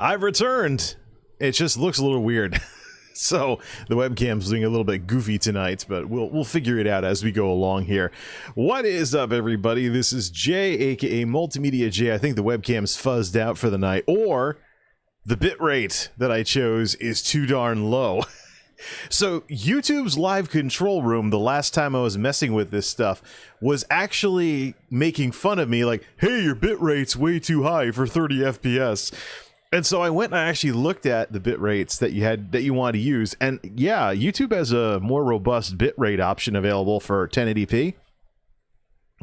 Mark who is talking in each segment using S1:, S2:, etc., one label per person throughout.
S1: I've returned. It just looks a little weird. So the webcam's doing a little bit goofy tonight, but we'll figure it out as we go along here. What is up, everybody? This is Jay, aka MultimediaJay. I think the webcam's fuzzed out for the night, or the bitrate that I chose is too darn low. So YouTube's live control room, the last time I was messing with this stuff, was actually making fun of me like, hey, your bitrate's way too high for 30 FPS. And so I went and I actually looked at the bit rates that you want to use, and yeah, YouTube has a more robust bitrate option available for 1080p.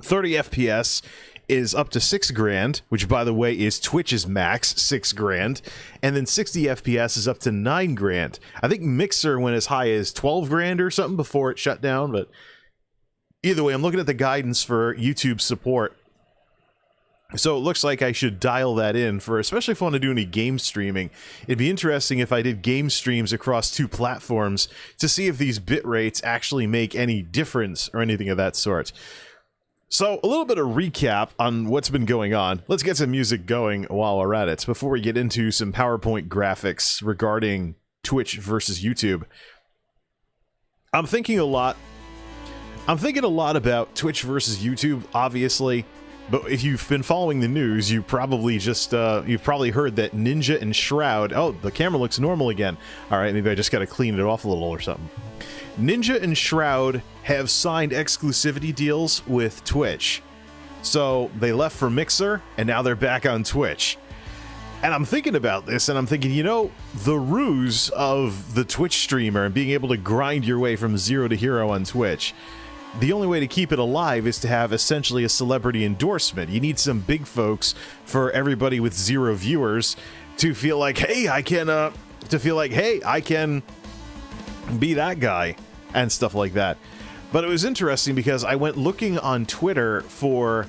S1: 30 FPS is up to $6,000, which by the way is Twitch's max, $6,000, and then 60 FPS is up to $9,000. I think Mixer went as high as $12,000 or something before it shut down, but either way, I'm looking at the guidance for YouTube support. So it looks like I should dial that in for, especially if I want to do any game streaming. It'd be interesting if I did game streams across two platforms to see if these bit rates actually make any difference or anything of that sort. So a little bit of recap on what's been going on. Let's get some music going while we're at it before we get into some PowerPoint graphics regarding Twitch versus YouTube. I'm thinking a lot about Twitch versus YouTube, obviously. But if you've been following the news, you probably just, you've probably heard that Ninja and Shroud... Oh, the camera looks normal again. Alright, maybe I just gotta clean it off a little or something. Ninja and Shroud have signed exclusivity deals with Twitch. So, they left for Mixer, and now they're back on Twitch. And I'm thinking about this, and I'm thinking, you know, the ruse of the Twitch streamer and being able to grind your way from zero to hero on Twitch... The only way to keep it alive is to have essentially a celebrity endorsement. You need some big folks for everybody with zero viewers to feel like, hey, I can be that guy and stuff like that. But it was interesting because I went looking on Twitter for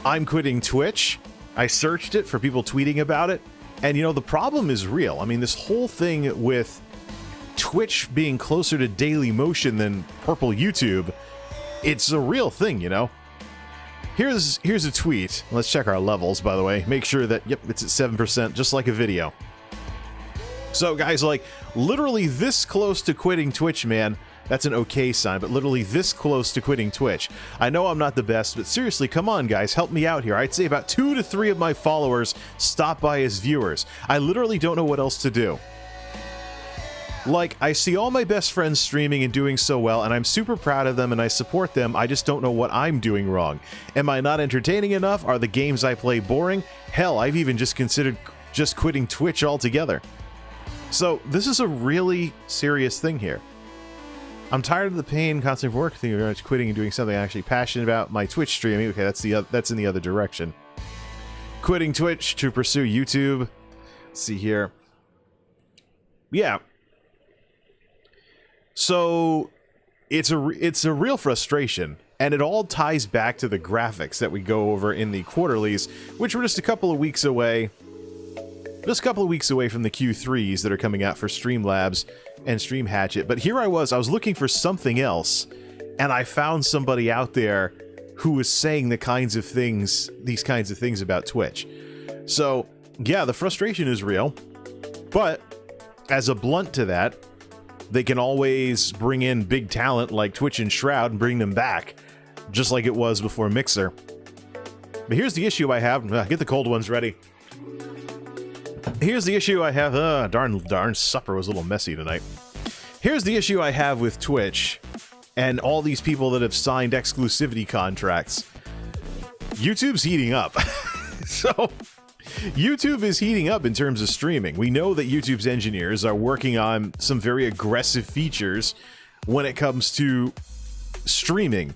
S1: I'm quitting Twitch. I searched it for people tweeting about it. And, you know, the problem is real. I mean, this whole thing with Twitch being closer to Daily Motion than purple YouTube, it's a real thing, you know. Here's a tweet. Let's check our levels, by the way. Make sure that, yep, it's at 7%, just like a video. So guys, like, literally this close to quitting Twitch, man. That's an okay sign, but literally this close to quitting Twitch. I know I'm not the best, but seriously, come on, guys, help me out here. I'd say about 2 to 3 of my followers stop by as viewers. I literally don't know what else to do. Like, I see all my best friends streaming and doing so well, and I'm super proud of them and I support them. I just don't know what I'm doing wrong. Am I not entertaining enough? Are the games I play boring? Hell, I've even just considered just quitting Twitch altogether. So, this is a really serious thing here. I'm tired of the pain, constant work, thinking about quitting and doing something I'm actually passionate about. My Twitch streaming, okay, that's in the other direction. Quitting Twitch to pursue YouTube. Let's see here. Yeah. So, it's a real frustration, and it all ties back to the graphics that we go over in the quarterlies, which were just a couple of weeks away. Just a couple of weeks away from the Q3s that are coming out for Streamlabs and Stream Hatchet. But here I was looking for something else, and I found somebody out there who was saying these kinds of things about Twitch. So, yeah, the frustration is real, but as a blunt to that, they can always bring in big talent like Twitch and Shroud and bring them back, just like it was before Mixer. But here's the issue I have. Get the cold ones ready. Here's the issue I have. Darn supper was a little messy tonight. Here's the issue I have with Twitch and all these people that have signed exclusivity contracts. YouTube's heating up. So... YouTube is heating up in terms of streaming. We know that YouTube's engineers are working on some very aggressive features when it comes to streaming.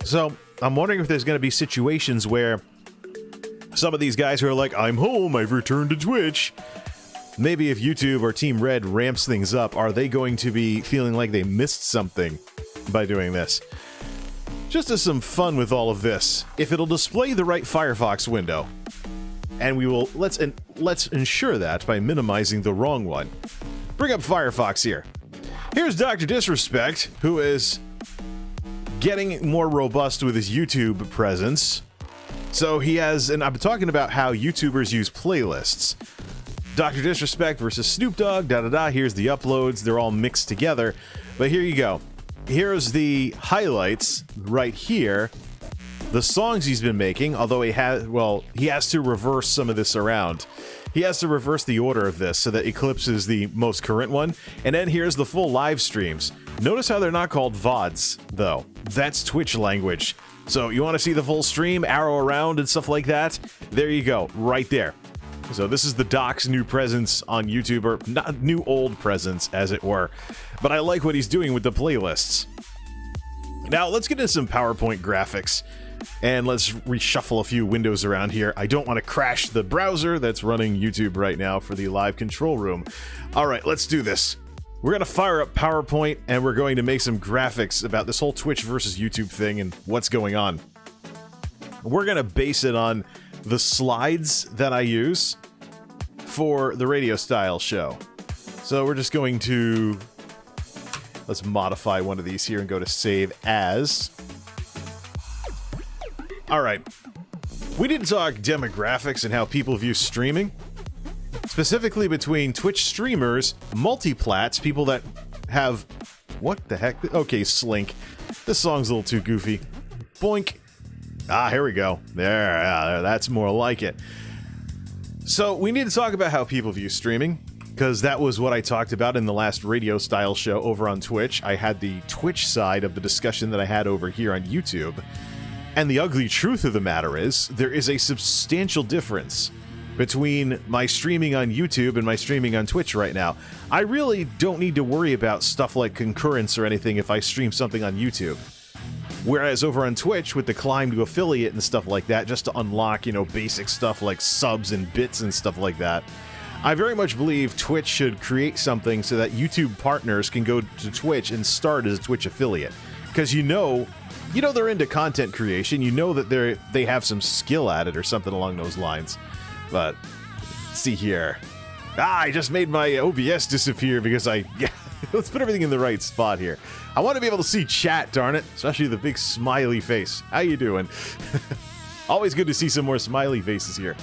S1: So, I'm wondering if there's going to be situations where some of these guys who are like, I'm home, I've returned to Twitch. Maybe if YouTube or Team Red ramps things up, are they going to be feeling like they missed something by doing this? Just as some fun with all of this, if it'll display the right Firefox window. And we will, let's ensure that by minimizing the wrong one. Bring up Firefox here. Here's Dr. Disrespect, who is getting more robust with his YouTube presence. So he has, and I'm talking about how YouTubers use playlists. Dr. Disrespect versus Snoop Dogg, da-da-da. Here's the uploads. They're all mixed together. But here you go. Here's the highlights right here. The songs he's been making, although he has to reverse some of this around. He has to reverse the order of this so that Eclipse is the most current one. And then here's the full live streams. Notice how they're not called VODs, though. That's Twitch language. So you want to see the full stream, arrow around and stuff like that? There you go, right there. So this is the Doc's new presence on YouTube, or not new old presence, as it were. But I like what he's doing with the playlists. Now, let's get into some PowerPoint graphics. And let's reshuffle a few windows around here. I don't want to crash the browser that's running YouTube right now for the live control room. All right, let's do this. We're going to fire up PowerPoint, and we're going to make some graphics about this whole Twitch versus YouTube thing and what's going on. We're going to base it on the slides that I use for the radio style show. So we're just going to... let's modify one of these here and go to Save As. Alright, we need to talk demographics and how people view streaming. Specifically between Twitch streamers, multiplats, people that have... what the heck? Okay, Slink. This song's a little too goofy. Boink. Ah, here we go. There, that's more like it. So, we need to talk about how people view streaming, because that was what I talked about in the last radio-style show over on Twitch. I had the Twitch side of the discussion that I had over here on YouTube. And the ugly truth of the matter is, there is a substantial difference between my streaming on YouTube and my streaming on Twitch right now. I really don't need to worry about stuff like concurrence or anything if I stream something on YouTube. Whereas over on Twitch, with the climb to affiliate and stuff like that, just to unlock, you know, basic stuff like subs and bits and stuff like that, I very much believe Twitch should create something so that YouTube partners can go to Twitch and start as a Twitch affiliate. Because you know they're into content creation, you know that they have some skill at it or something along those lines. But, let's see here. Ah, I just made my OBS disappear because let's put everything in the right spot here. I want to be able to see chat, darn it. Especially the big smiley face. How you doing? Always good to see some more smiley faces here.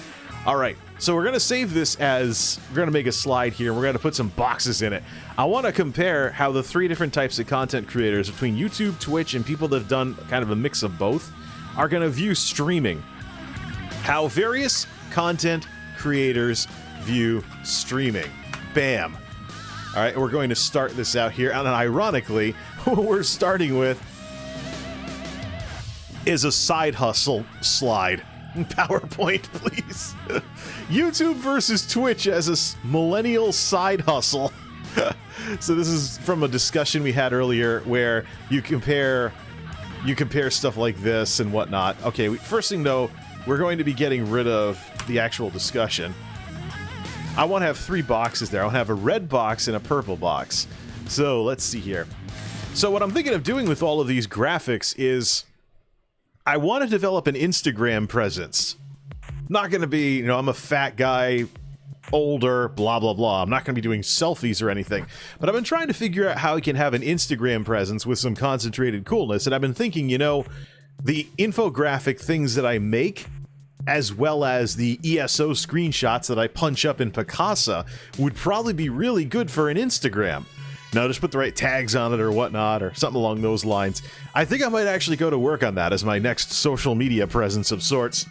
S1: Alright, so we're going to save this as... we're going to make a slide here, and we're going to put some boxes in it. I want to compare how the three different types of content creators between YouTube, Twitch, and people that have done kind of a mix of both are going to view streaming. How various content creators view streaming. Bam. Alright, we're going to start this out here, and ironically, what we're starting with is a side hustle slide. PowerPoint, please. YouTube versus Twitch as a millennial side hustle. So this is from a discussion we had earlier where you compare stuff like this and whatnot. Okay, first thing though, we're going to be getting rid of the actual discussion. I want to have three boxes there. I want to have a red box and a purple box. So let's see here. So what I'm thinking of doing with all of these graphics is I want to develop an Instagram presence. Not going to be, I'm a fat guy, older, blah, blah, blah. I'm not going to be doing selfies or anything. But I've been trying to figure out how I can have an Instagram presence with some concentrated coolness. And I've been thinking, the infographic things that I make, as well as the ESO screenshots that I punch up in Picasa, would probably be really good for an Instagram. Now, just put the right tags on it or whatnot, or something along those lines. I think I might actually go to work on that as my next social media presence of sorts.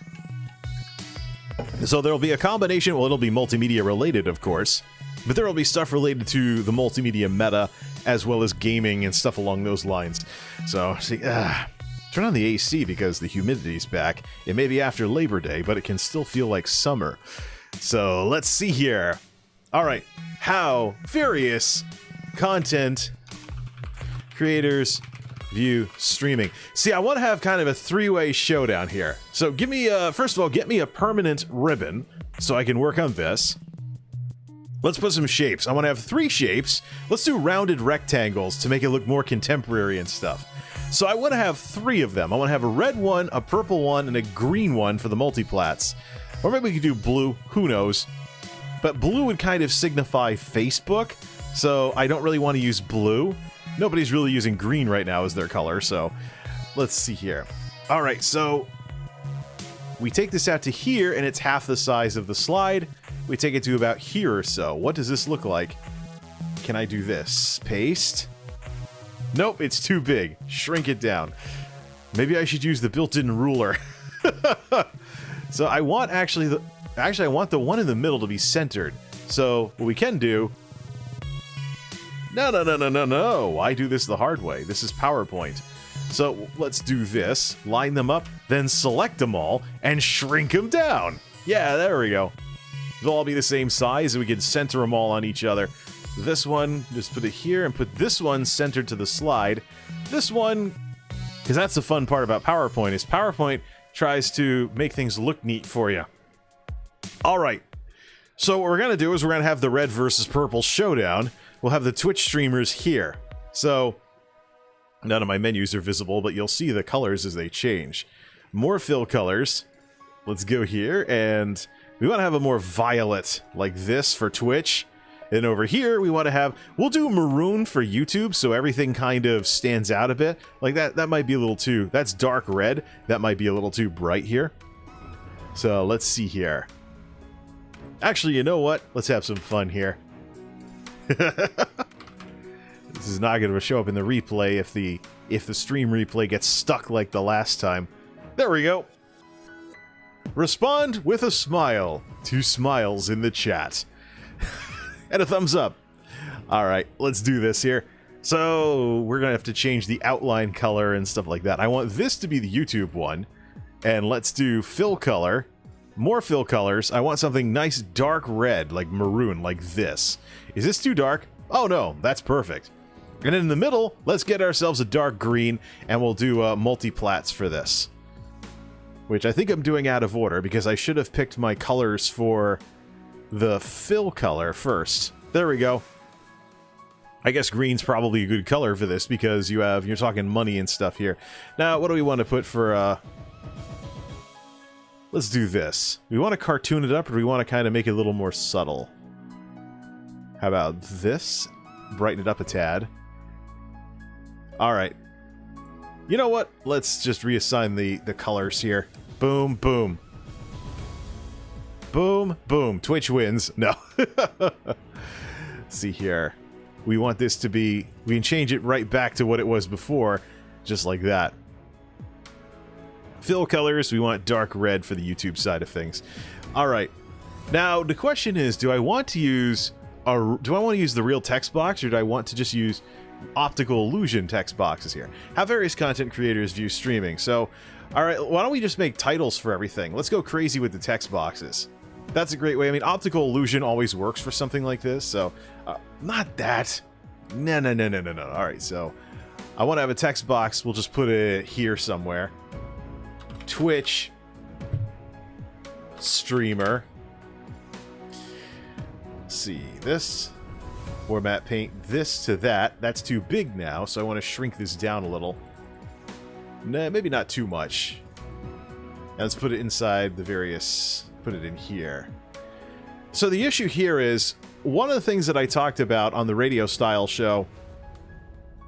S1: So there'll be a combination, well, it'll be multimedia related, of course, but there will be stuff related to the multimedia meta, as well as gaming and stuff along those lines. So, see, turn on the AC because the humidity's back. It may be after Labor Day, but it can still feel like summer. So, let's see here. Alright, how various content creators view streaming. See, I want to have kind of a three-way showdown here. So give me, first of all, get me a permanent ribbon so I can work on this. Let's put some shapes. I want to have three shapes. Let's do rounded rectangles to make it look more contemporary and stuff. So I want to have three of them. I want to have a red one, a purple one, and a green one for the multiplats. Or maybe we could do blue, who knows. But blue would kind of signify Facebook, so I don't really want to use blue. Nobody's really using green right now as their color, so let's see here. Alright, so we take this out to here, and it's half the size of the slide, we take it to about here or so. What does this look like? Can I do this? Paste? Nope, it's too big. Shrink it down. Maybe I should use the built-in ruler. So I want actually I want the one in the middle to be centered. So what we can do... No. I do this the hard way. This is PowerPoint. So let's do this. Line them up, then select them all, and shrink them down. Yeah, there we go. They'll all be the same size, and we can center them all on each other. This one, just put it here, and put this one centered to the slide. This one, because that's the fun part about PowerPoint, is PowerPoint tries to make things look neat for you. All right. So what we're going to do is we're going to have the red versus purple showdown. We'll have the Twitch streamers here. So none of my menus are visible, but you'll see the colors as they change. More fill colors. Let's go here, and we want to have a more violet like this for Twitch. And over here, we want to have... We'll do maroon for YouTube, so everything kind of stands out a bit. Like that might be a little too... That's dark red. That might be a little too bright here. So let's see here. Actually, you know what? Let's have some fun here. This is not going to show up in the replay if the stream replay gets stuck like the last time. There we go. Respond with a smile. 2 smiles in the chat. And a thumbs up. Alright, let's do this here. So, we're going to have to change the outline color and stuff like that. I want this to be the YouTube one. And let's do fill color. More fill colors. I want something nice dark red, like maroon, like this. Is this too dark? Oh no, that's perfect. And in the middle, let's get ourselves a dark green, and we'll do multi-plats for this. Which I think I'm doing out of order, because I should have picked my colors for the fill color first. There we go. I guess green's probably a good color for this, because you're talking money and stuff here. Now, what do we want to put for, let's do this. We want to cartoon it up, or do we want to kind of make it a little more subtle? How about this? Brighten it up a tad. Alright. You know what? Let's just reassign the colors here. Boom, boom. Boom, boom. Twitch wins. No. See here. We want this to be... We can change it right back to what it was before. Just like that. Fill colors, we want dark red for the YouTube side of things. Alright. Now, the question is, do I want to use the real text box, or do I want to just use optical illusion text boxes here? How various content creators view streaming. So, alright, why don't we just make titles for everything? Let's go crazy with the text boxes. That's a great way. I mean, optical illusion always works for something like this, so... not that. No. Alright, so... I want to have a text box. We'll just put it here somewhere. Twitch streamer. Let's see, this format paint this to that. That's too big now, so I want to shrink this down a little. Nah, maybe not too much. Now let's put it inside the various... Put it in here. So the issue here is, one of the things that I talked about on the radio style show,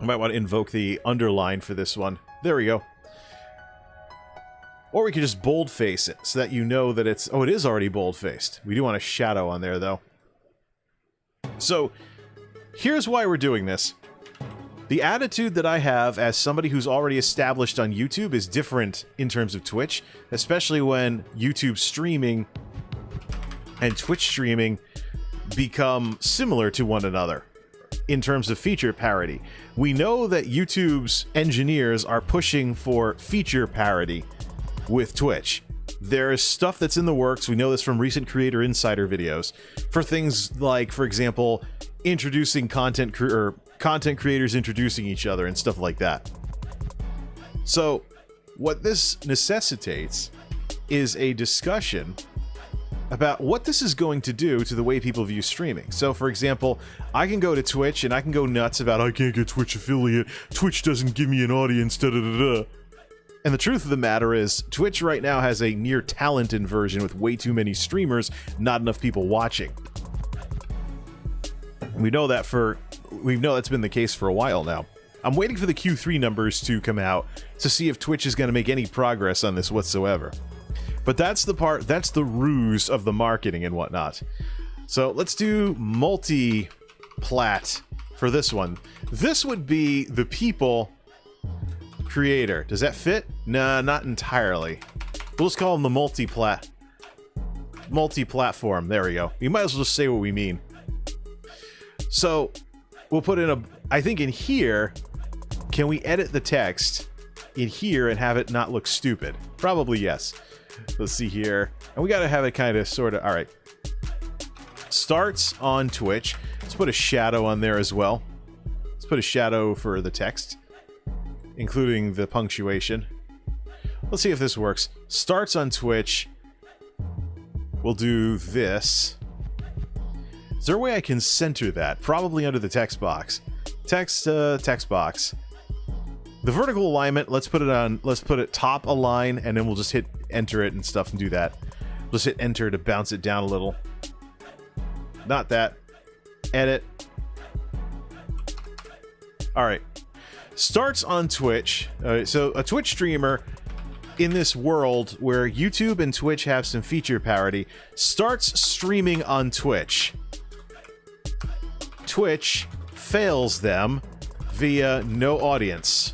S1: I might want to invoke the underline for this one. There we go. Or we could just boldface it, so that you know that it's... Oh, it is already bold-faced. We do want a shadow on there, though. So, here's why we're doing this. The attitude that I have as somebody who's already established on YouTube is different in terms of Twitch, especially when YouTube streaming and Twitch streaming become similar to one another in terms of feature parity. We know that YouTube's engineers are pushing for feature parity with Twitch. There's stuff that's in the works, we know this from recent Creator Insider videos, for things like, for example, introducing content creators introducing each other and stuff like that. So, what this necessitates is a discussion about what this is going to do to the way people view streaming. So, for example, I can go to Twitch and I can go nuts about, I can't get Twitch affiliate, Twitch doesn't give me an audience, da-da-da-da. And the truth of the matter is, Twitch right now has a near talent inversion with way too many streamers, not enough people watching. We know that's been the case for a while now. I'm waiting for the Q3 numbers to come out to see if Twitch is going to make any progress on this whatsoever. But that's the part, that's the ruse of the marketing and whatnot. So let's do multi-plat for this one. This would be the people creator. Does that fit? Nah, not entirely. We'll just call them the multi-platform. There we go. We might as well just say what we mean. So we'll put in a, I think in here, can we edit the text in here and have it not look stupid? Probably yes. Let's see here. And we got to have it kind of sort of, all right. Starts on Twitch. Let's put a shadow on there as well. Let's put a shadow for the text, including the punctuation. Let's see if this works. Starts on Twitch. We'll do this. Is there a way I can center that? Probably under the text box. Text box. The vertical alignment, let's put it top align, and then we'll just hit enter it and stuff and do that. We'll just hit enter to bounce it down a little. Not that. Edit. Alright. Starts on Twitch. So a Twitch streamer in this world where YouTube and Twitch have some feature parity starts streaming on Twitch. Twitch fails them via no audience.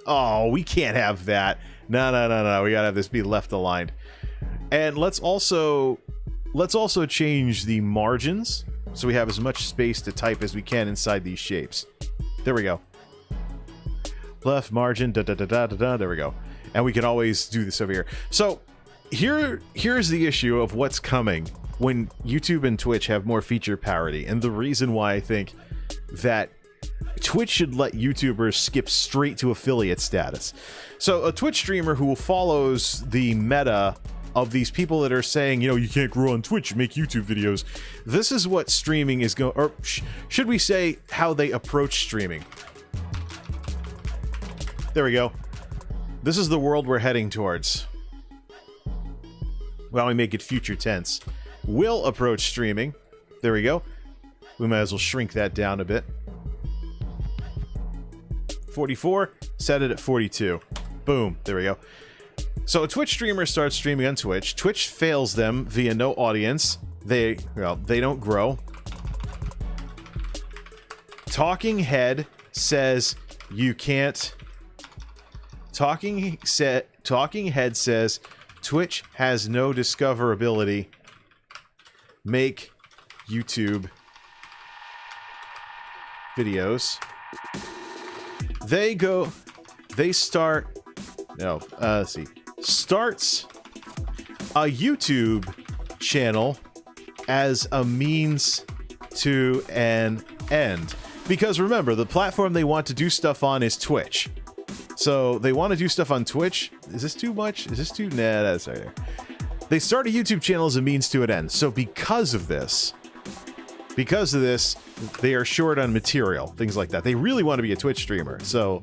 S1: Oh, we can't have that. No. We gotta have this be left aligned. And let's also change the margins so we have as much space to type as we can inside these shapes. There we go. Left margin, there we go. And we can always do this over here. So here's the issue of what's coming when YouTube and Twitch have more feature parity, and the reason why I think that Twitch should let YouTubers skip straight to affiliate status. So a Twitch streamer who follows the meta of these people that are saying, you know, you can't grow on Twitch, make YouTube videos. This is what streaming is going, or should we say how they approach streaming. There we go. This is the world we're heading towards. Well, we make it future tense. Will approach streaming. There we go. We might as well shrink that down a bit. 44, set it at 42. Boom, there we go. So a Twitch streamer starts streaming on Twitch. Twitch fails them via no audience. They don't grow. Talking head says you can't. Talking head says Twitch has no discoverability. Make YouTube videos. Let's see. Starts a YouTube channel as a means to an end. Because remember, the platform they want to do stuff on is Twitch. So they want to do stuff on Twitch. Is this too much? Is this too... Nah, that's right there. They start a YouTube channel as a means to an end. So because of this, they are short on material, things like that. They really want to be a Twitch streamer. So,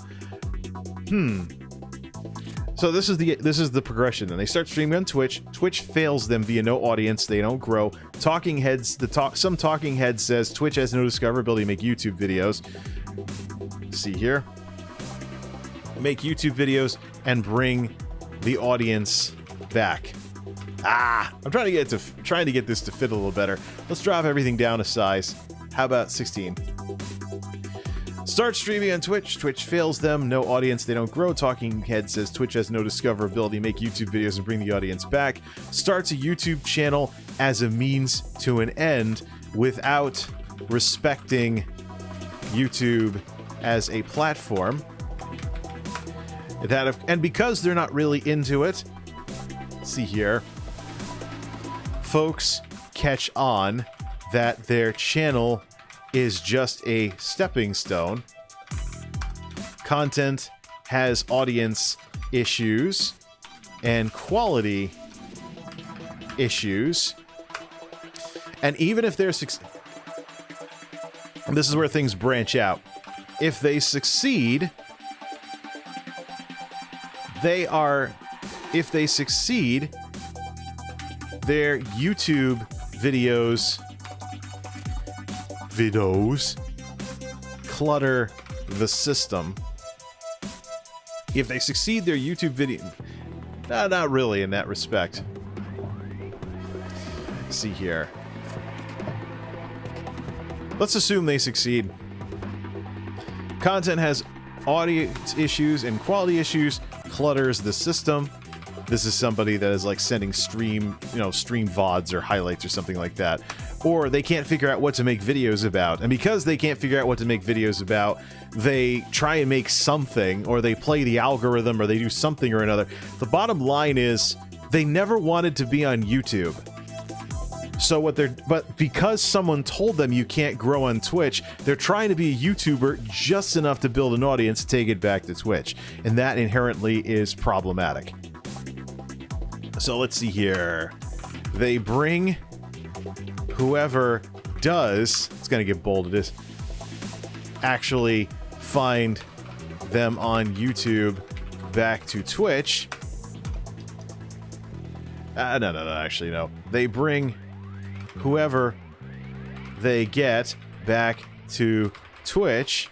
S1: So this is the progression. And they start streaming on Twitch. Twitch fails them via no audience. They don't grow. Talking heads, some talking head says Twitch has no discoverability to make YouTube videos. See here. Make YouTube videos and bring the audience back. I'm trying to get this to fit a little better. Let's drop everything down a size. How about 16? Start streaming on Twitch. Twitch fails them. No audience. They don't grow. Talking head says Twitch has no discoverability. Make YouTube videos and bring the audience back. Starts a YouTube channel as a means to an end without respecting YouTube as a platform. And because they're not really into it, see here, folks catch on that their channel is just a stepping stone. Content has audience issues and quality issues. And even if they're and this is where things branch out. If they succeed, their YouTube videos clutter the system. If they succeed, their YouTube video... Not really in that respect. Let's see here. Let's assume they succeed. Content has audience issues and quality issues, clutters the system. This is somebody that is like sending stream VODs or highlights or something like that. Or they can't figure out what to make videos about. And because they can't figure out what to make videos about, they try and make something, or they play the algorithm, or they do something or another. The bottom line is, they never wanted to be on YouTube. So but because someone told them you can't grow on Twitch, they're trying to be a YouTuber just enough to build an audience to take it back to Twitch. And that inherently is problematic. So let's see here. They bring whoever does, it's going to get bolded, actually find them on YouTube back to Twitch. Actually, no. They bring whoever they get back to Twitch,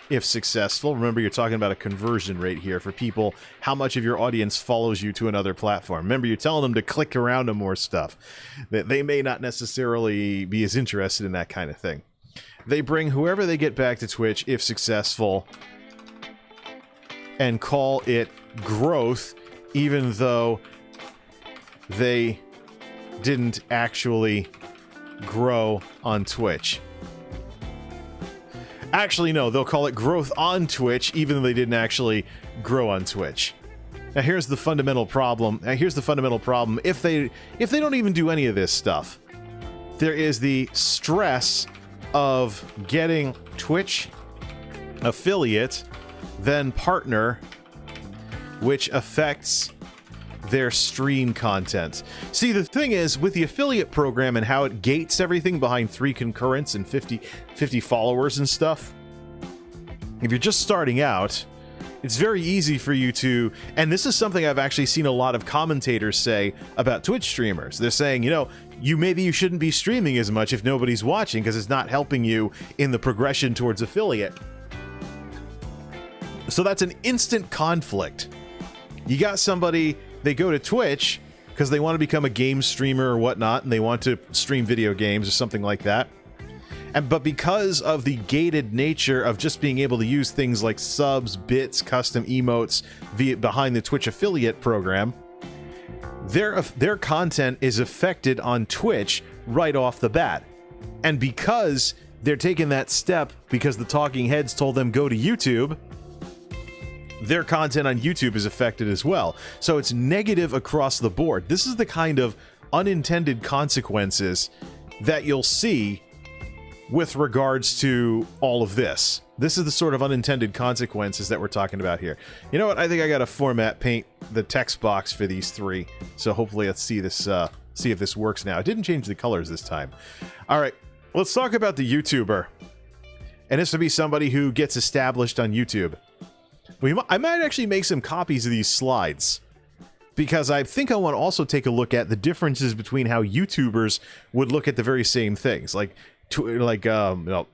S1: if successful. Remember, you're talking about a conversion rate here for people, how much of your audience follows you to another platform. Remember, you're telling them to click around to more stuff. They may not necessarily be as interested in that kind of thing. They bring whoever they get back to Twitch, if successful, and call it growth, even though they didn't actually grow on Twitch. Actually, no, they'll call it growth on Twitch, even though they didn't actually grow on Twitch. Now, here's the fundamental problem. If they don't even do any of this stuff, there is the stress of getting Twitch affiliate, then partner, which affects their stream content. See, the thing is, with the affiliate program and how it gates everything behind 3 concurrents and 50 followers and stuff, if you're just starting out, it's very easy for you to, and this is something I've actually seen a lot of commentators say about Twitch streamers. They're saying, maybe you shouldn't be streaming as much if nobody's watching because it's not helping you in the progression towards affiliate. So that's an instant conflict. You got somebody, they go to Twitch because they want to become a game streamer or whatnot, and they want to stream video games or something like that. But because of the gated nature of just being able to use things like subs, bits, custom emotes behind the Twitch affiliate program, their content is affected on Twitch right off the bat. And because they're taking that step because the talking heads told them go to YouTube, their content on YouTube is affected as well. So it's negative across the board. This is the kind of unintended consequences that you'll see with regards to all of this. This is the sort of unintended consequences that we're talking about here. You know what? I think I got to format paint the text box for these 3. So hopefully let's see this, see if this works now. It didn't change the colors this time. All right, let's talk about the YouTuber. And this would be somebody who gets established on YouTube. I might actually make some copies of these slides, because I think I want to also take a look at the differences between how YouTubers would look at the very same things. I'm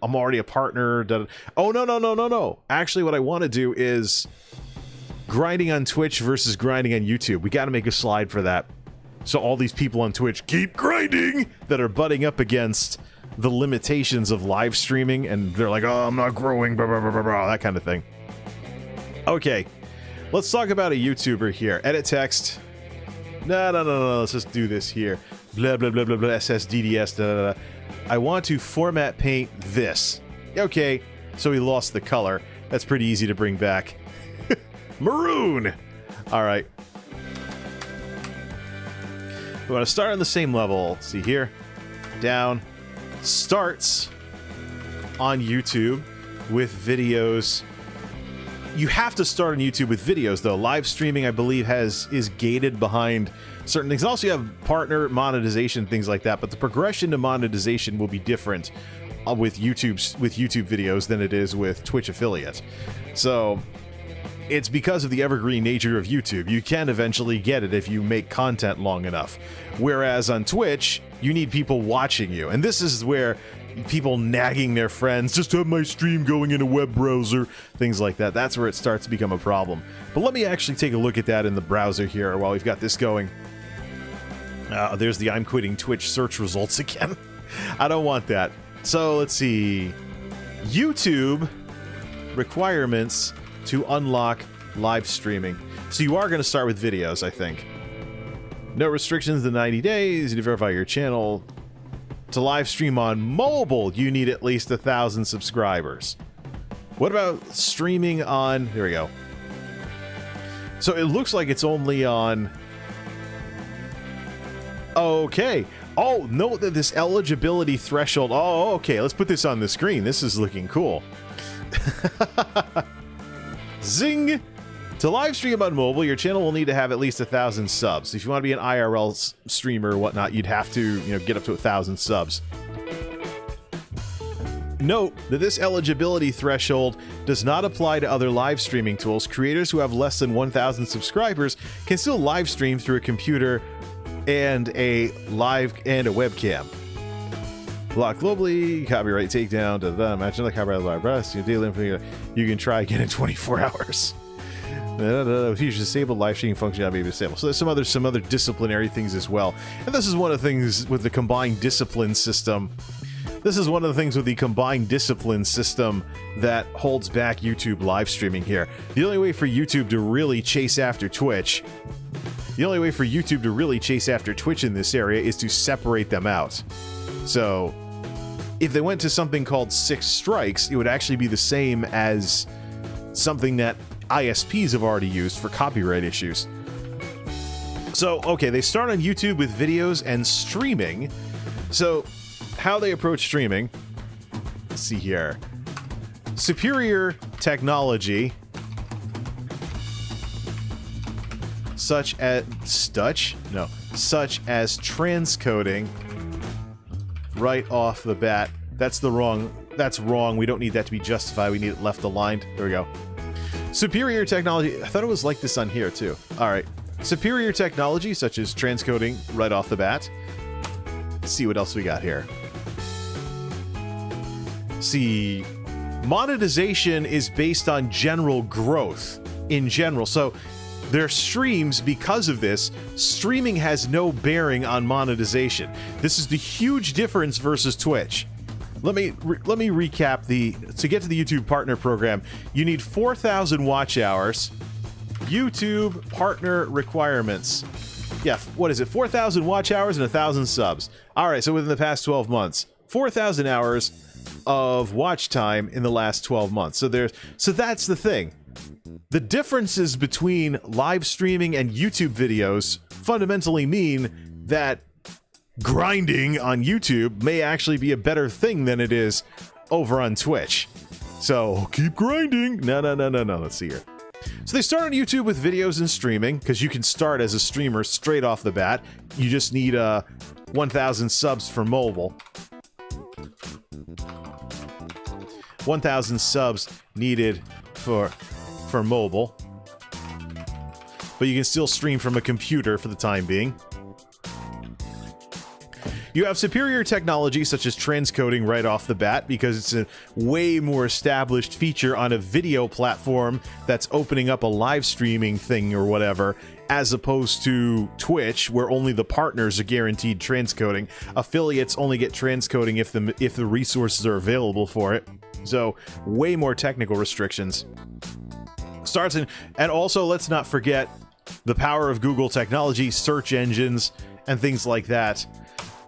S1: already a partner. Oh, no. Actually, what I want to do is grinding on Twitch versus grinding on YouTube. We got to make a slide for that. So all these people on Twitch keep grinding that are butting up against the limitations of live streaming, and they're like, oh, I'm not growing, blah, blah, blah, blah, blah, that kind of thing. Okay, let's talk about a YouTuber here. Edit text. No, let's just do this here. Blah, blah, blah, blah, blah, SSDDS, da, da, da. I want to format paint this. Okay, so we lost the color. That's pretty easy to bring back. Maroon! Alright. We want to start on the same level. See here. Down. Starts on YouTube with videos. You have to start on YouTube with videos, though. Live streaming, I believe, is gated behind certain things. Also, you have partner monetization, things like that, but the progression to monetization will be different with YouTube videos than it is with Twitch affiliate. So it's because of the evergreen nature of YouTube. You can eventually get it if you make content long enough. Whereas on Twitch, you need people watching you. And this is where people nagging their friends, just have my stream going in a web browser, things like that. That's where it starts to become a problem. But let me actually take a look at that in the browser here while we've got this going. There's the I'm quitting Twitch search results again. I don't want that. So let's see. YouTube requirements to unlock live streaming. So you are going to start with videos, I think. No restrictions in 90 days. You need to verify your channel. To live stream on mobile, you need at least 1,000 subscribers. What about streaming on... Here we go. So it looks like it's only on... Okay. Oh, note that this eligibility threshold... Oh, okay. Let's put this on the screen. This is looking cool. Zing! To live stream on mobile, your channel will need to have at least 1,000 subs. If you want to be an IRL streamer or whatnot, you'd have to, you know, get up to 1,000 subs. Note that this eligibility threshold does not apply to other live streaming tools. Creators who have less than 1,000 subscribers can still live stream through a computer and a webcam. Block globally, copyright takedown, imagine the copyright live breast, you can try again in 24 hours. Features disabled, live streaming function not be disabled. So there's some other disciplinary things as well. And this is one of the things with the combined discipline system. This is one of the things with the combined discipline system that holds back YouTube live streaming here. The only way for YouTube to really chase after Twitch, in this area is to separate them out. So if they went to something called 6 strikes, it would actually be the same as something that ISPs have already used for copyright issues. So, okay, they start on YouTube with videos and streaming. So, how they approach streaming, let's see here. Superior technology, such as transcoding right off the bat. That's wrong. We don't need that to be justified. We need it left aligned. There we go. Superior technology. I thought it was like this on here too. All right. Superior technology, such as transcoding right off the bat. Let's see what else we got here. See, monetization is based on general growth in general. So their streams, because of this, streaming has no bearing on monetization. This is the huge difference versus Twitch. Let me recap to get to the YouTube partner program, you need 4,000 watch hours. YouTube partner requirements. Yeah, what is it? 4,000 watch hours and 1,000 subs. All right, so within the past 12 months, 4,000 hours of watch time in the last 12 months. So that's the thing. The differences between live streaming and YouTube videos fundamentally mean that grinding on YouTube may actually be a better thing than it is over on Twitch. So keep grinding. No. Let's see here. So they start on YouTube with videos and streaming, because you can start as a streamer straight off the bat. You just need 1,000 subs for mobile. 1,000 subs needed for mobile. But you can still stream from a computer for the time being. You have superior technology such as transcoding right off the bat, because it's a way more established feature on a video platform that's opening up a live streaming thing or whatever, as opposed to Twitch, where only the partners are guaranteed transcoding. Affiliates only get transcoding if the resources are available for it. So way more technical restrictions. And also, let's not forget the power of Google technology, search engines, and things like that.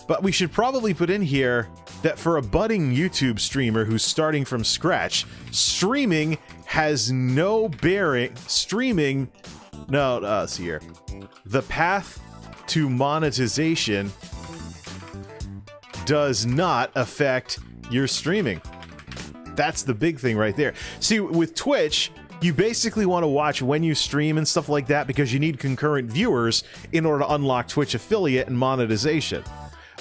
S1: But we should probably put in here that for a budding YouTube streamer who's starting from scratch, streaming has no bearing. Let's see here. The path to monetization does not affect your streaming. That's the big thing right there. See, with Twitch, you basically want to watch when you stream and stuff like that, because you need concurrent viewers in order to unlock Twitch affiliate and monetization.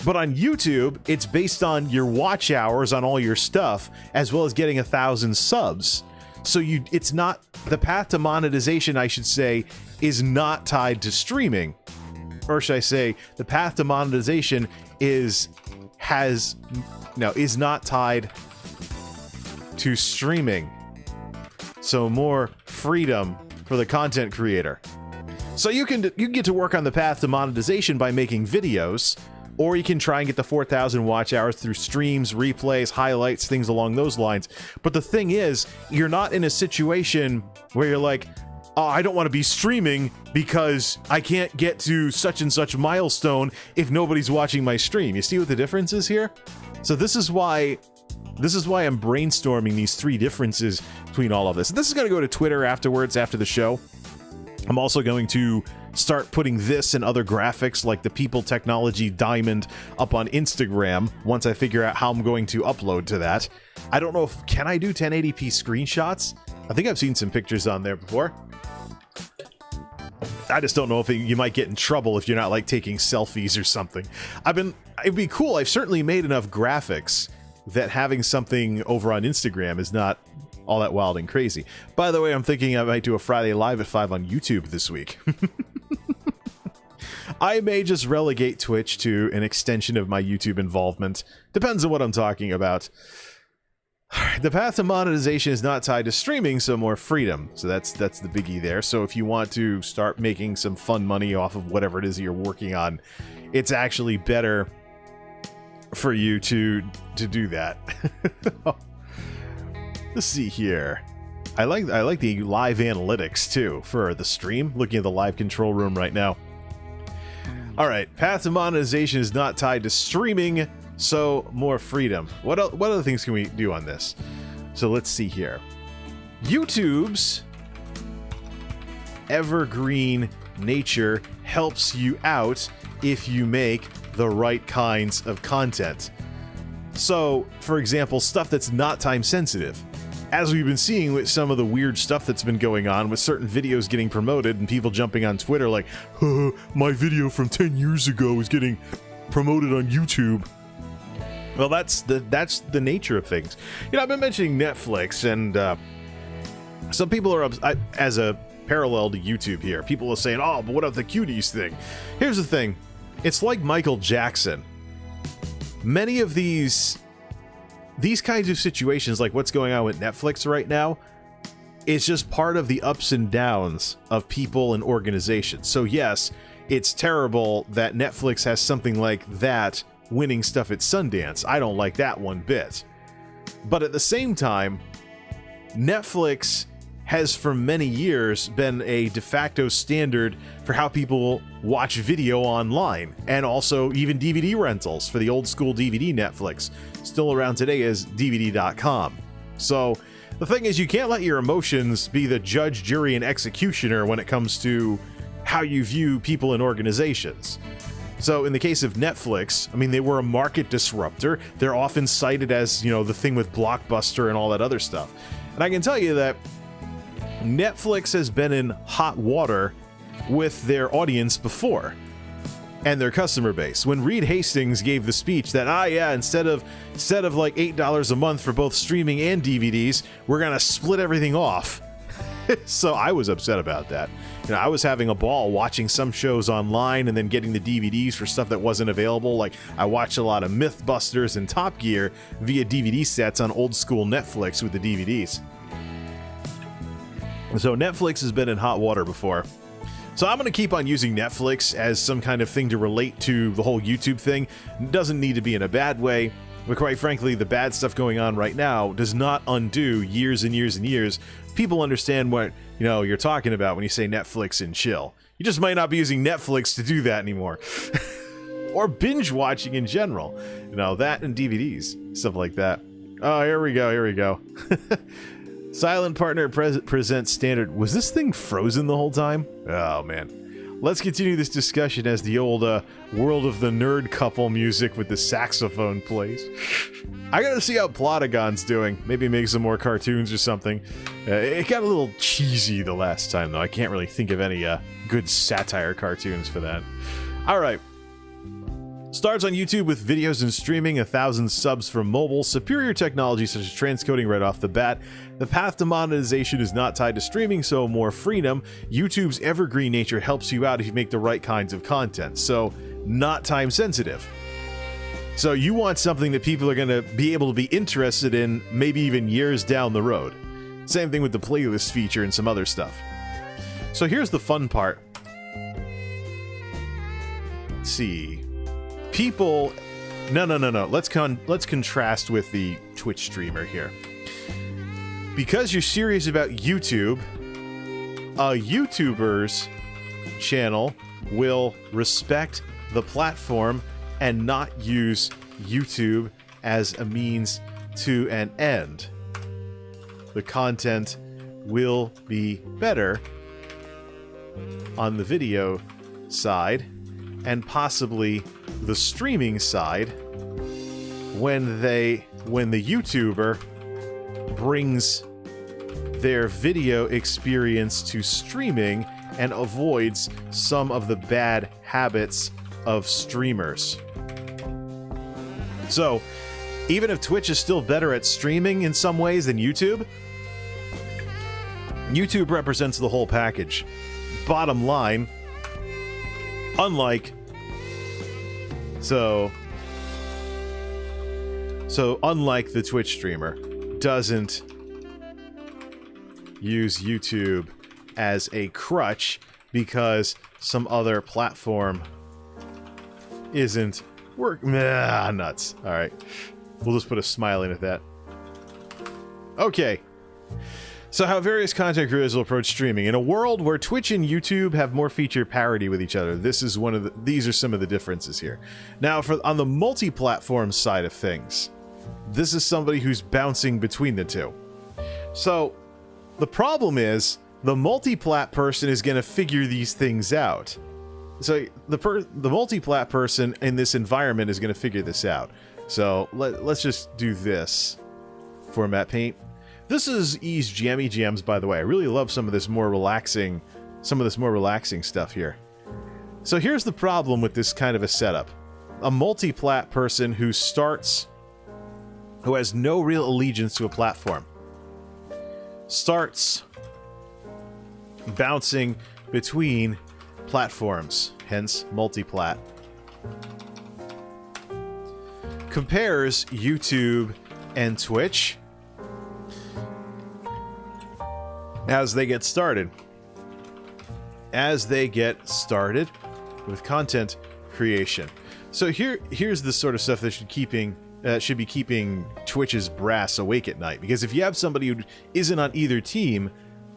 S1: But on YouTube, it's based on your watch hours on all your stuff, as well as getting 1,000 subs. So it's not, the path to monetization, I should say, is not tied to streaming. Or should I say, the path to monetization is is not tied to streaming, so more freedom for the content creator. So you can get to work on the path to monetization by making videos, or you can try and get the 4,000 watch hours through streams, replays, highlights, things along those lines. But the thing is, you're not in a situation where you're like, oh, I don't want to be streaming because I can't get to such and such milestone if nobody's watching my stream. You see what the difference is here? So this is why I'm brainstorming these three differences between all of this. This is going to go to Twitter afterwards, after the show. I'm also going to start putting this and other graphics like the People Technology Diamond up on Instagram once I figure out how I'm going to upload to that. I don't know if, can I do 1080p screenshots? I think I've seen some pictures on there before. I just don't know if you might get in trouble if you're not like taking selfies or something. It'd be cool. I've certainly made enough graphics that having something over on Instagram is not all that wild and crazy. By the way, I'm thinking I might do a Friday Live at 5 on YouTube this week. I may just relegate Twitch to an extension of my YouTube involvement. Depends on what I'm talking about. The path to monetization is not tied to streaming, so more freedom. So that's the biggie there. So if you want to start making some fun money off of whatever it is you're working on, it's actually better for you to do that. Let's see here. I like the live analytics too for the stream. Looking at the live control room right now. All right, path to monetization is not tied to streaming, so more freedom. What other things can we do on this? So let's see here. YouTube's evergreen nature helps you out if you make the right kinds of content. So, for example, stuff that's not time sensitive. As we've been seeing with some of the weird stuff that's been going on with certain videos getting promoted and people jumping on Twitter like, my video from 10 years ago is getting promoted on YouTube. Well, that's the nature of things. You know, I've been mentioning Netflix, and some people are as a parallel to YouTube here. People are saying, oh, but what about the cuties thing? Here's the thing. It's like Michael Jackson. Many of these kinds of situations, like what's going on with Netflix right now, is just part of the ups and downs of people and organizations. So yes, it's terrible that Netflix has something like that winning stuff at Sundance. I don't like that one bit. But at the same time, Netflix has for many years been a de facto standard for how people watch video online, and also even DVD rentals for the old school DVD Netflix. Still around today as DVD.com. So the thing is, you can't let your emotions be the judge, jury, and executioner when it comes to how you view people and organizations. So in the case of Netflix, I mean, they were a market disruptor. They're often cited as, you know, the thing with Blockbuster and all that other stuff. And I can tell you that Netflix has been in hot water with their audience before and their customer base. When Reed Hastings gave the speech that, instead of like $8 a month for both streaming and DVDs, we're gonna split everything off. So I was upset about that. You know, I was having a ball watching some shows online and then getting the DVDs for stuff that wasn't available. Like, I watched a lot of Mythbusters and Top Gear via DVD sets on old school Netflix with the DVDs. So Netflix has been in hot water before. So I'm going to keep on using Netflix as some kind of thing to relate to the whole YouTube thing. It doesn't need to be in a bad way, but quite frankly, the bad stuff going on right now does not undo years and years and years. People understand what, you know, you're talking about when you say Netflix and chill. You just might not be using Netflix to do that anymore. Or binge watching in general. You know, that and DVDs, stuff like that. Oh, here we go. Silent Partner presents standard. Was this thing frozen the whole time? Oh, man. Let's continue this discussion as the old World of the Nerd couple music with the saxophone plays. I gotta see how Plotagon's doing. Maybe make some more cartoons or something. It got a little cheesy the last time, though. I can't really think of any good satire cartoons for that. All right. Starts on YouTube with videos and streaming, 1,000 subs for mobile, superior technology such as transcoding right off the bat. The path to monetization is not tied to streaming, so more freedom. YouTube's evergreen nature helps you out if you make the right kinds of content, so not time sensitive. So you want something that people are going to be able to be interested in maybe even years down the road. Same thing with the playlist feature and some other stuff. So here's the fun part. Let's see. People... No. Let's contrast with the Twitch streamer here. Because you're serious about YouTube, a YouTuber's channel will respect the platform and not use YouTube as a means to an end. The content will be better on the video side and possibly the streaming side when the YouTuber brings their video experience to streaming and avoids some of the bad habits of streamers. So, even if Twitch is still better at streaming in some ways than YouTube, YouTube represents the whole package. Bottom line, unlike the Twitch streamer, doesn't use YouTube as a crutch because some other platform isn't nuts. Alright. We'll just put a smile in at that. Okay. So how various content creators will approach streaming. In a world where Twitch and YouTube have more feature parity with each other, these are some of the differences here. Now, on the multi-platform side of things, this is somebody who's bouncing between the two. So, the problem is, the multi-plat person is going to figure these things out. So, the multi-plat person in this environment is going to figure this out. So, let's just do this. Format paint. This is Ease Jammy Jams, by the way. I really love some of this more relaxing stuff here. So here's the problem with this kind of a setup. A multi-plat person who has no real allegiance to a platform, starts bouncing between platforms, hence multi-plat. Compares YouTube and Twitch as they get started with content creation. So here's the sort of stuff that should be keeping Twitch's brass awake at night, because if you have somebody who isn't on either team,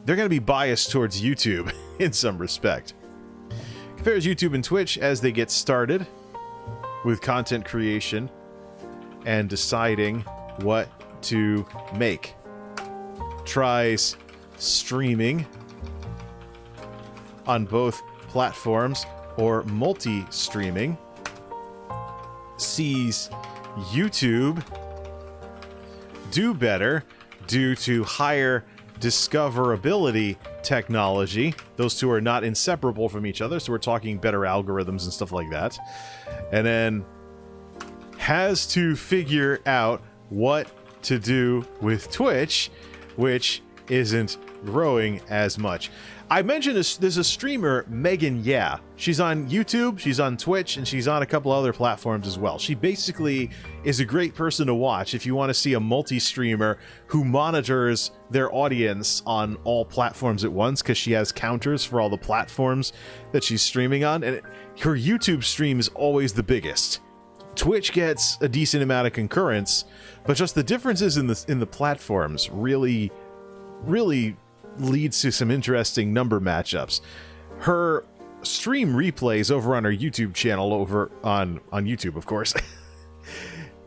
S1: they're going to be biased towards YouTube in some respect. Compares YouTube and Twitch as they get started with content creation and deciding what to make. Tries streaming on both platforms or multi-streaming. Sees YouTube do better due to higher discoverability technology. Those two are not inseparable from each other, so we're talking better algorithms and stuff like that. And then has to figure out what to do with Twitch, which isn't growing as much. I mentioned there's a streamer, Megan Yeah. She's on YouTube, she's on Twitch, and she's on a couple other platforms as well. She basically is a great person to watch if you want to see a multi-streamer who monitors their audience on all platforms at once, because she has counters for all the platforms that she's streaming on, and her YouTube stream is always the biggest. Twitch gets a decent amount of concurrence, but just the differences in the platforms really leads to some interesting number matchups. Her stream replays over on her YouTube channel, over on YouTube, of course,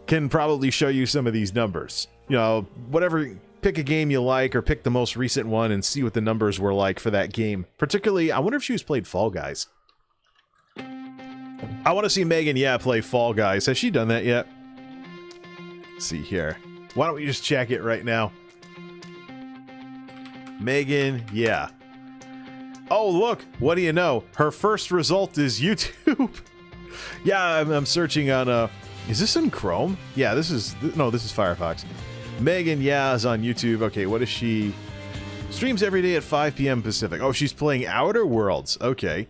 S1: can probably show you some of these numbers. You know, whatever, pick a game you like, or pick the most recent one and see what the numbers were like for that game. Particularly, I wonder if she's played Fall Guys. I want to see Megan Yeah play Fall Guys. Has she done that yet? Let's see here. Why don't we just check it right now? Megan Yeah. Oh, look, what do you know? Her first result is YouTube. Yeah, I'm searching on is this in Chrome? Yeah, this is Firefox. Megan Yeah is on YouTube. Okay, what is she? Streams every day at 5 p.m. Pacific. Oh, she's playing Outer Worlds. Okay.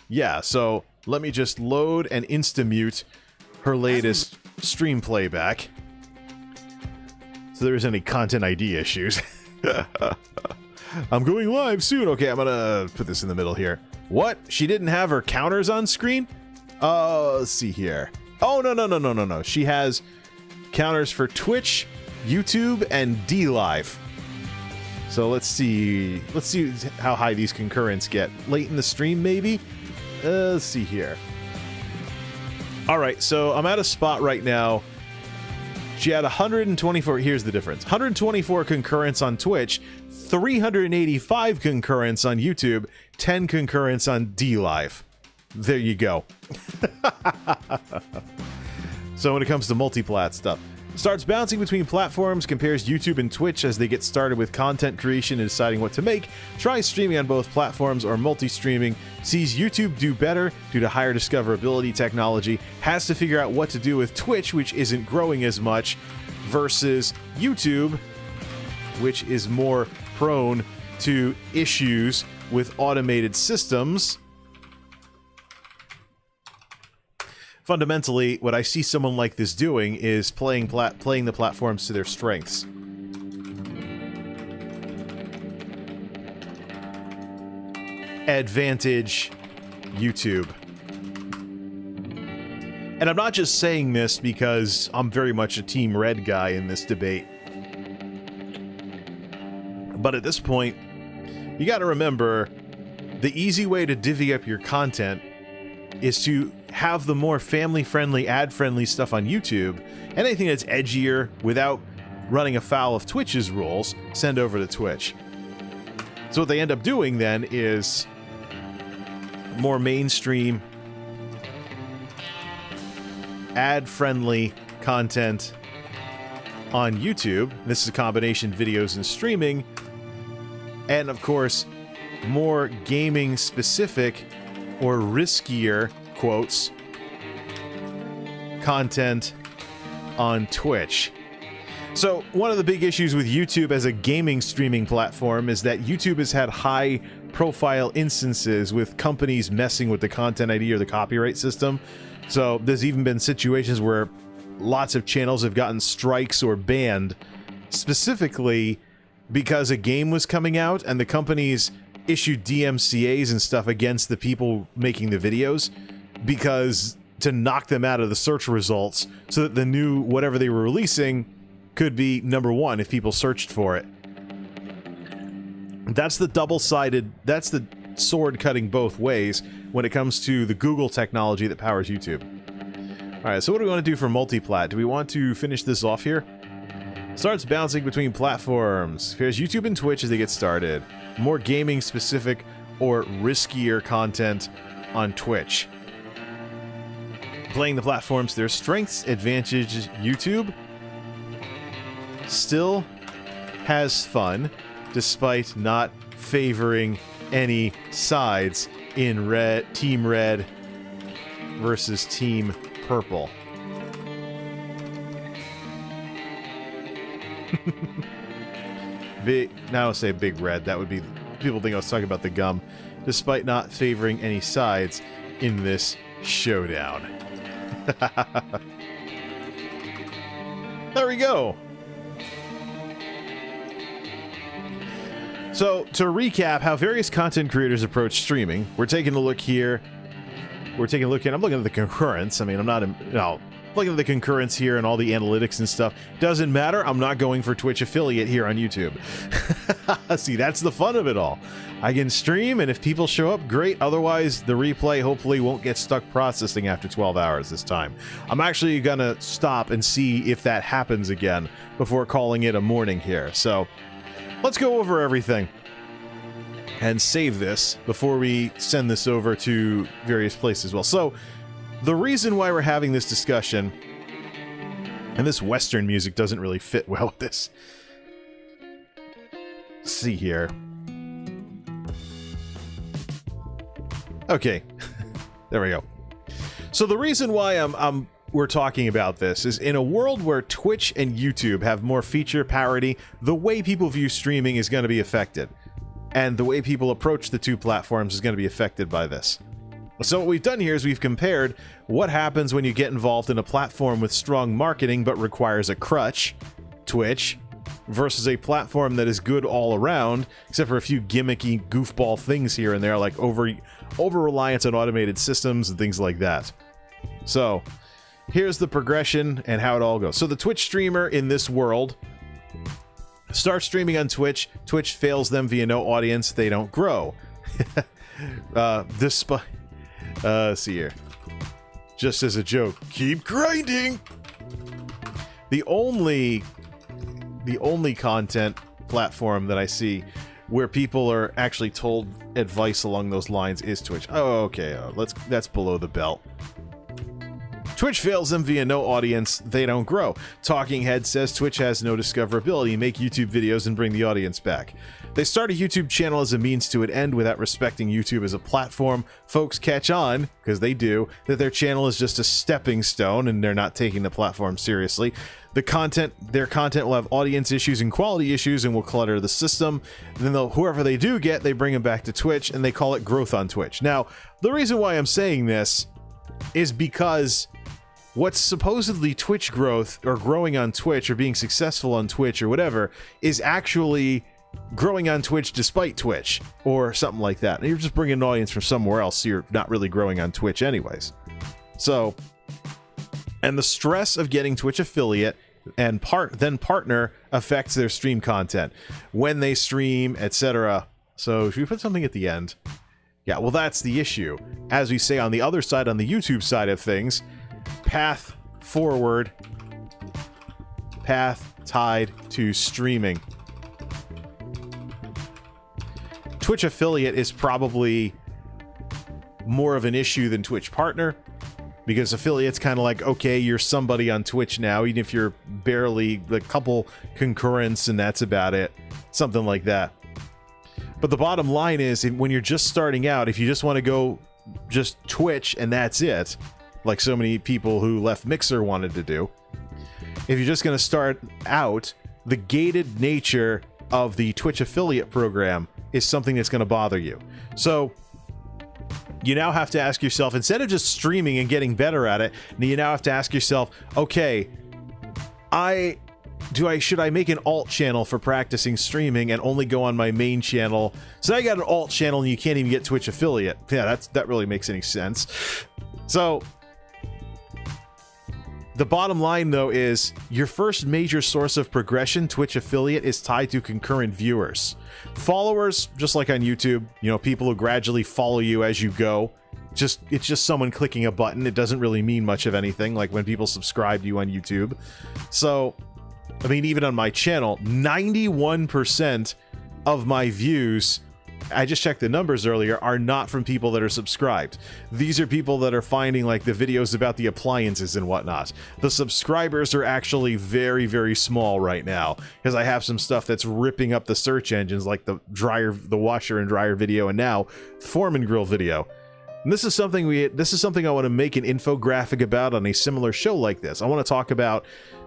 S1: Yeah, so let me just load and insta-mute her latest stream playback. So there's any content ID issues. I'm going live soon. Okay, I'm gonna put this in the middle here. What? She didn't have her counters on screen? Let's see here. Oh, no. She has counters for Twitch, YouTube, and DLive. So let's see how high these concurrents get. Late in the stream, maybe? Let's see here. Alright, so I'm at a spot right now. She had 124, here's the difference. 124 concurrents on Twitch, 385 concurrents on YouTube, 10 concurrents on DLive. There you go. So when it comes to multi-plat stuff, starts bouncing between platforms, compares YouTube and Twitch as they get started with content creation and deciding what to make, tries streaming on both platforms or multi-streaming, sees YouTube do better due to higher discoverability technology, has to figure out what to do with Twitch, which isn't growing as much, versus YouTube, which is more prone to issues with automated systems. Fundamentally, what I see someone like this doing is playing the platforms to their strengths. Advantage YouTube. And I'm not just saying this because I'm very much a Team Red guy in this debate. But at this point, you gotta remember, the easy way to divvy up your content is to have the more family-friendly, ad-friendly stuff on YouTube, and anything that's edgier without running afoul of Twitch's rules, send over to Twitch. So what they end up doing then is more mainstream, ad-friendly content on YouTube. This is a combination videos and streaming, and of course, more gaming-specific or riskier, quotes, content on Twitch. So one of the big issues with YouTube as a gaming streaming platform is that YouTube has had high profile instances with companies messing with the content ID or the copyright system. So there's even been situations where lots of channels have gotten strikes or banned specifically because a game was coming out and the companies issued DMCAs and stuff against the people making the videos because to knock them out of the search results so that the new whatever they were releasing could be #1 if people searched for it. That's the double-sided, that's the sword cutting both ways when it comes to the Google technology that powers YouTube. Alright, so what do we want to do for multi-plat? Do we want to finish this off here? Starts bouncing between platforms. Here's YouTube and Twitch as they get started. More gaming-specific or riskier content on Twitch. Playing the platforms, their strengths, advantage YouTube. Still has fun, despite not favoring any sides in Team Red versus Team Purple. Now I'll say Big Red. That would be... People think I was talking about the gum. Despite not favoring any sides in this showdown. There we go. So, to recap how various content creators approach streaming, we're taking a look here. I'm looking at the concurrence. I mean, I'm not... looking at the concurrence here and all the analytics and stuff. Doesn't matter. I'm not going for Twitch affiliate here on YouTube. See, that's the fun of it all. I can stream, and if people show up, great. Otherwise, the replay hopefully won't get stuck processing after 12 hours this time. I'm actually gonna stop and see if that happens again before calling it a morning here. So, let's go over everything and save this before we send this over to various places. Well, so... the reason why we're having this discussion, and this Western music doesn't really fit well with this. Let's see here. Okay, there we go. So the reason why we're talking about this is in a world where Twitch and YouTube have more feature parity, the way people view streaming is going to be affected. And the way people approach the two platforms is going to be affected by this. So what we've done here is we've compared what happens when you get involved in a platform with strong marketing but requires a crutch, Twitch, versus a platform that is good all around, except for a few gimmicky goofball things here and there, like over-reliance on automated systems and things like that. So here's the progression and how it all goes. So the Twitch streamer in this world starts streaming on Twitch. Twitch fails them via no audience. They don't grow. See here. Just as a joke, keep grinding. The only content platform that I see where people are actually told advice along those lines is Twitch. Oh, okay. That's below the belt. Twitch fails them via no audience, they don't grow. Talking Head says Twitch has no discoverability, make YouTube videos and bring the audience back. They start a YouTube channel as a means to an end without respecting YouTube as a platform. Folks catch on, because they do, that their channel is just a stepping stone and they're not taking the platform seriously. Their content will have audience issues and quality issues and will clutter the system. Then whoever they do get, they bring them back to Twitch and they call it growth on Twitch. Now, the reason why I'm saying this is because what's supposedly Twitch growth, or growing on Twitch, or being successful on Twitch, or whatever, is actually growing on Twitch despite Twitch, or something like that. And you're just bringing an audience from somewhere else, so you're not really growing on Twitch anyways. So, and the stress of getting Twitch affiliate and then partner affects their stream content, when they stream, etc. So, should we put something at the end? Yeah, well, that's the issue. As we say on the other side, on the YouTube side of things, path forward, path tied to streaming. Twitch affiliate is probably more of an issue than Twitch partner, because affiliate's kind of like, okay, you're somebody on Twitch now, even if you're barely a couple concurrents and that's about it, something like that. But the bottom line is, when you're just starting out, if you just want to go just Twitch and that's it, like so many people who left Mixer wanted to do, if you're just going to start out, the gated nature of the Twitch affiliate program is something that's going to bother you. So you now have to ask yourself, instead of just streaming and getting better at it, you now have to ask yourself, okay, should I make an alt channel for practicing streaming and only go on my main channel? So I got an alt channel and you can't even get Twitch affiliate. Yeah, that really makes any sense. So the bottom line, though, is your first major source of progression, Twitch affiliate, is tied to concurrent viewers. Followers, just like on YouTube, people who gradually follow you as you go. It's just someone clicking a button. It doesn't really mean much of anything, like when people subscribe to you on YouTube. So, I mean, even on my channel, 91% of my views, I just checked the numbers earlier, are not from people that are subscribed. These are people that are finding like the videos about the appliances and whatnot. The subscribers are actually very, very small right now, because I have some stuff that's ripping up the search engines, like the washer and dryer video, and now Foreman grill video. And this is something I want to make an infographic about on a similar show like this. I want to talk about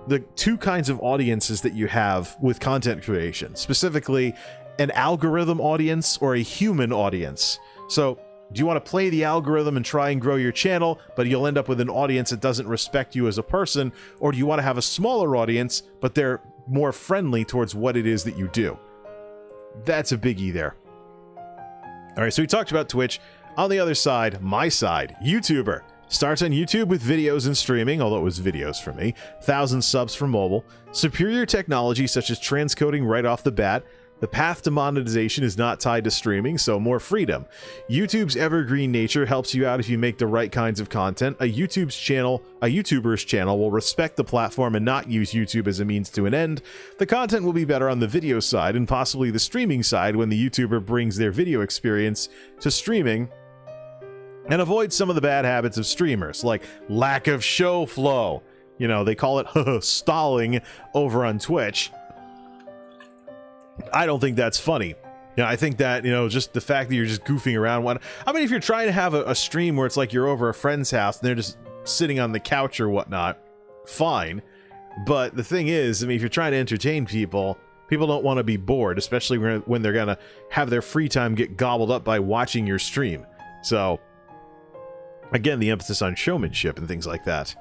S1: the two kinds of audiences that you have with content creation, specifically an algorithm audience or a human audience. So, do you want to play the algorithm and try and grow your channel, but you'll end up with an audience that doesn't respect you as a person? Or do you want to have a smaller audience, but they're more friendly towards what it is that you do? That's a biggie there. Alright, so we talked about Twitch. On the other side, my side, YouTuber. Starts on YouTube with videos and streaming, although it was videos for me. 1,000 subs for mobile. Superior technology such as transcoding right off the bat. The path to monetization is not tied to streaming, so more freedom. YouTube's evergreen nature helps you out if you make the right kinds of content. A YouTuber's channel will respect the platform and not use YouTube as a means to an end. The content will be better on the video side and possibly the streaming side when the YouTuber brings their video experience to streaming and avoid some of the bad habits of streamers, like lack of show flow. They call it stalling over on Twitch. I don't think that's funny. I think that, just the fact that you're just goofing around. I mean, if you're trying to have a stream where it's like you're over a friend's house and they're just sitting on the couch or whatnot, fine. But the thing is, I mean, if you're trying to entertain people don't want to be bored, especially when they're going to have their free time get gobbled up by watching your stream. So, Again, the emphasis on showmanship and things like that.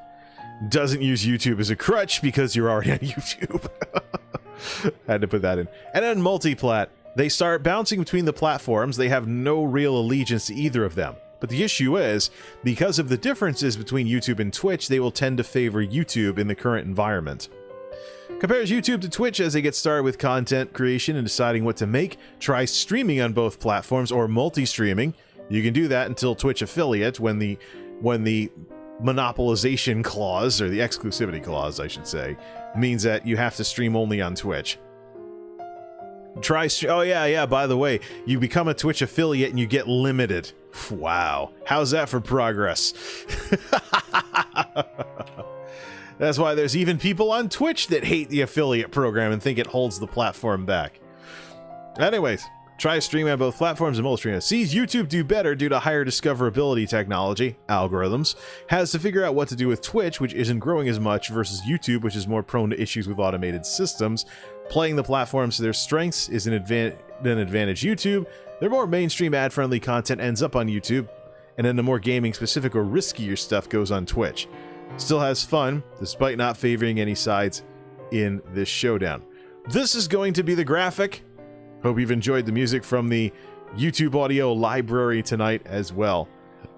S1: Doesn't use YouTube as a crutch because you're already on YouTube. Had to put that in. And then multiplat. They start bouncing between the platforms. They have no real allegiance to either of them. But the issue is, because of the differences between YouTube and Twitch, they will tend to favor YouTube in the current environment. Compares YouTube to Twitch as they get started with content creation and deciding what to make. Try streaming on both platforms or multi-streaming. You can do that until Twitch affiliate when the monopolization clause, or the exclusivity clause, I should say, means that you have to stream only on Twitch. Oh yeah, by the way, you become a Twitch affiliate and you get limited. Wow. How's that for progress? That's why there's even people on Twitch that hate the affiliate program and think it holds the platform back. Anyways, try streaming on both platforms and multi-streaming. Sees YouTube do better due to higher discoverability technology, algorithms, has to figure out what to do with Twitch, which isn't growing as much, versus YouTube, which is more prone to issues with automated systems. Playing the platforms to their strengths is an advantage YouTube. Their more mainstream ad-friendly content ends up on YouTube, and then the more gaming-specific or riskier stuff goes on Twitch. Still has fun, despite not favoring any sides in this showdown. This is going to be the graphic. Hope you've enjoyed the music from the YouTube audio library tonight as well.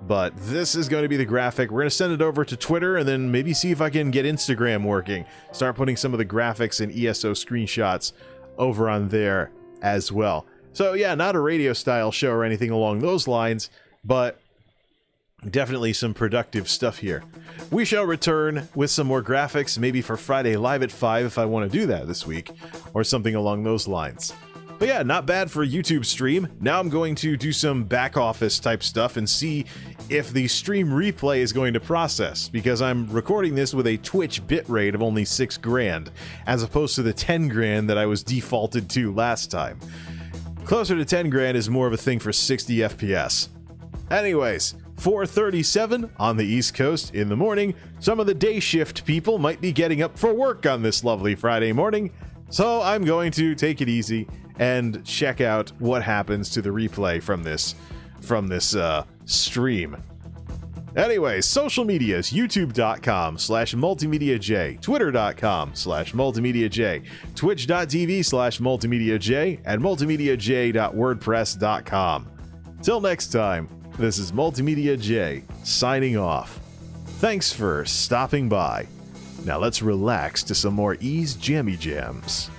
S1: But this is going to be the graphic. We're going to send it over to Twitter and then maybe see if I can get Instagram working. Start putting some of the graphics and ESO screenshots over on there as well. So yeah, not a radio style show or anything along those lines, but definitely some productive stuff here. We shall return with some more graphics, maybe for Friday Live at 5 if I want to do that this week, or something along those lines. But yeah, not bad for a YouTube stream. Now I'm going to do some back office type stuff and see if the stream replay is going to process, because I'm recording this with a Twitch bitrate of only 6 grand, as opposed to the 10 grand that I was defaulted to last time. Closer to 10 grand is more of a thing for 60 FPS. Anyways, 4:37 on the East Coast in the morning. Some of the day shift people might be getting up for work on this lovely Friday morning, so I'm going to take it easy and check out what happens to the replay from this stream. Anyways, social medias, youtube.com/MultimediaJay, twitter.com/MultimediaJay, twitch.tv/MultimediaJay, and multimediajay.wordpress.com. Till next time, this is MultimediaJay signing off. Thanks for stopping by. Now let's relax to some more Ease Jammy Jams.